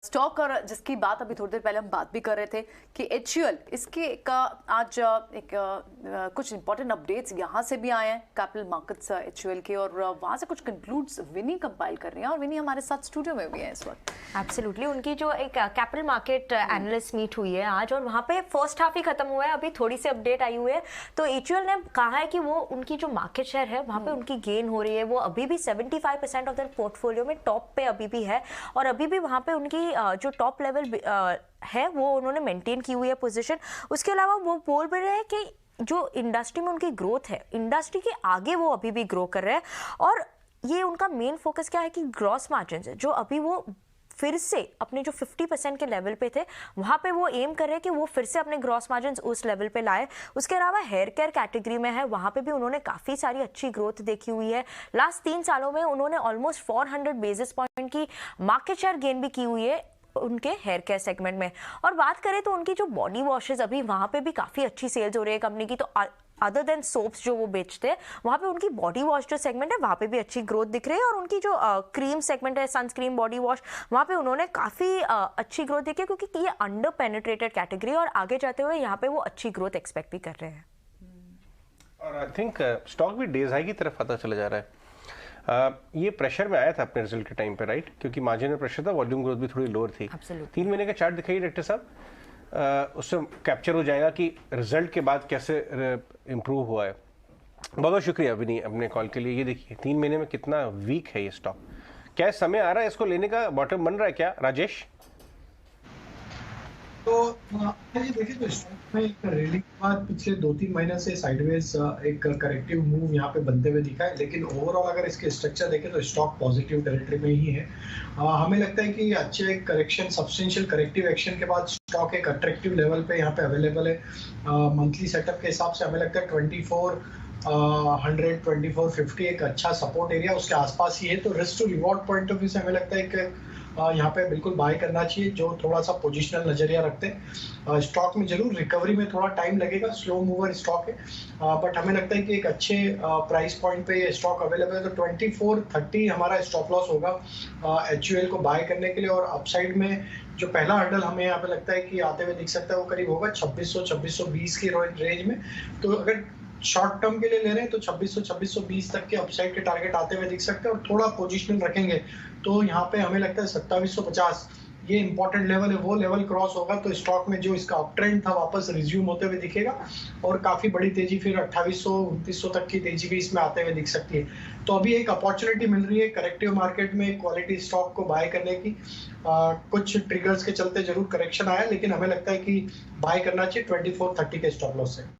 Stock और जिसकी बात अभी थोड़ी देर पहले हम बात भी कर रहे थे कि एचयूएल इसके का आज कुछ इंपॉर्टेंट अपडेट्स यहाँ से भी आए हैं कैपिटल मार्केट्स एचयूएल के, और वहाँ से कुछ कंक्लूड्स विनी कंपाइल कर रही हैं और विनी हमारे साथ स्टूडियो में भी है इस वक्त। एब्सोल्युटली, उनकी जो एक कैपिटल मार्केट एनालिस्ट मीट हुई है आज, और वहाँ पे फर्स्ट हाफ ही खत्म हुआ है, अभी थोड़ी सी अपडेट आई हुई है। तो एचयूएल ने कहा है कि वो उनकी जो मार्केट शेयर है वहाँ पे उनकी गेन हो रही है, वो अभी भी 75% ऑफ देयर पोर्टफोलियो में टॉप पे अभी भी है, और अभी भी वहाँ पे उनकी जो टॉप लेवल है वो उन्होंने मेंटेन की हुई है पोजीशन। उसके अलावा वो बोल भी रहे हैं कि जो इंडस्ट्री में उनकी ग्रोथ है, इंडस्ट्री के आगे वो अभी भी ग्रो कर रहे हैं, और ये उनका मेन फोकस क्या है कि ग्रॉस मार्जिन है जो अभी वो फिर से अपने जो 50% के लेवल पे थे वहाँ पे वो एम कर रहे हैं कि वो फिर से अपने ग्रॉस मार्जिन उस लेवल पे लाए। उसके अलावा हेयर केयर कैटेगरी में है, वहाँ पे भी उन्होंने काफ़ी सारी अच्छी ग्रोथ देखी हुई है। लास्ट 3 सालों में उन्होंने ऑलमोस्ट 400 बेसिस पॉइंट की मार्केट शेयर गेन भी की हुई है उनके हेयर केयर सेगमेंट में। और बात करें तो उनकी जो बॉडी वॉशेज अभी वहाँ पे भी काफ़ी अच्छी सेल्स हो रही है कंपनी की। तो अदर देन सोप्स जो वो बेचते हैं, वहाँ पे उनकी बॉडी वॉश जो सेगमेंट है वहाँ पे भी अच्छी ग्रोथ दिख रही है, और उनकी जो क्रीम सेगमेंट है, सनस्क्रीन, बॉडी वॉश, वहाँ पे उन्होंने काफ़ी अच्छी ग्रोथ देखी है, क्योंकि ये अंडर पेनिट्रेटेड कैटेगरी और आगे जाते हुए यहाँ पे वो अच्छी ग्रोथ एक्सपेक्ट भी कर रहे हैं। और आई थिंक स्टॉक भी डेज हाई की तरफ आता चला जा रहा है। ये प्रेशर में आया था अपने रिजल्ट के टाइम पे, राइट? क्योंकि मार्जिन में प्रेशर था, वॉल्यूम ग्रोथ भी थोड़ी लोअर थी। 3 महीने का चार्ट दिखाइए डायरेक्टर साहब, उससे कैप्चर हो जाएगा कि रिजल्ट के बाद कैसे इम्प्रूव हुआ है। बहुत बहुत शुक्रिया विनी अपने कॉल के लिए। ये देखिए 3 महीने में कितना वीक है ये स्टॉक। क्या समय आ रहा है इसको लेने का, बॉटम बन रहा है क्या राजेश? तो ये देखिए तो स्टॉक में एक रैली के बाद पिछले 2-3 महीने से साइडवेज एक करेक्टिव मूव यहाँ पे बनते हुए दिखा है, लेकिन ओवरऑल अगर इसके स्ट्रक्चर देखें तो स्टॉक पॉजिटिव टेरिटरी में ही है। हमें लगता है कि अच्छे करेक्शन, सब्सटेंशियल करेक्टिव एक्शन के बाद स्टॉक एक अट्रैक्टिव लेवल पे यहाँ पे अवेलेबल है। मंथली सेटअप के हिसाब से हमें लगता है 2400 2450 एक अच्छा सपोर्ट एरिया उसके आसपास ही है। तो risk to reward point of view से हमें लगता है कि यहाँ पे बिल्कुल बाय करना चाहिए जो थोड़ा सा पोजिशनल नजरिया रखते हैं। स्टॉक में जरूर रिकवरी में थोड़ा टाइम लगेगा, स्लो मूवर स्टॉक है, बट हमें लगता है कि एक अच्छे प्राइस पॉइंट पे ये स्टॉक अवेलेबल है। तो 2430 हमारा स्टॉप लॉस होगा एचयूएल को बाय करने के लिए, और अपसाइड में जो पहला हर्डल हमें यहाँ पे लगता है कि आते हुए दिख सकता है वो करीब होगा 2600-2620 की रेंज में। तो अगर शॉर्ट टर्म के लिए ले रहे हैं तो 2600-2620 तक के अपसाइड के टारगेट आते हुए दिख सकते हैं, और थोड़ा पोजिशनल रखेंगे तो यहाँ पे हमें लगता है 2750 ये इंपॉर्टेंट लेवल है। वो लेवल क्रॉस होगा तो स्टॉक में जो इसका अप ट्रेंड था वापस रिज्यूम होते हुए दिखेगा, और काफी बड़ी तेजी फिर 2800-2900 तक की तेजी भी इसमें आते हुए दिख सकती है। तो अभी एक अपॉर्चुनिटी मिल रही है करेक्टिव मार्केट में क्वालिटी स्टॉक को बाय करने की। कुछ ट्रिगर्स के चलते जरूर करेक्शन आया, लेकिन हमें लगता है कि बाय करना चाहिए 2430 के स्टॉप लॉस से।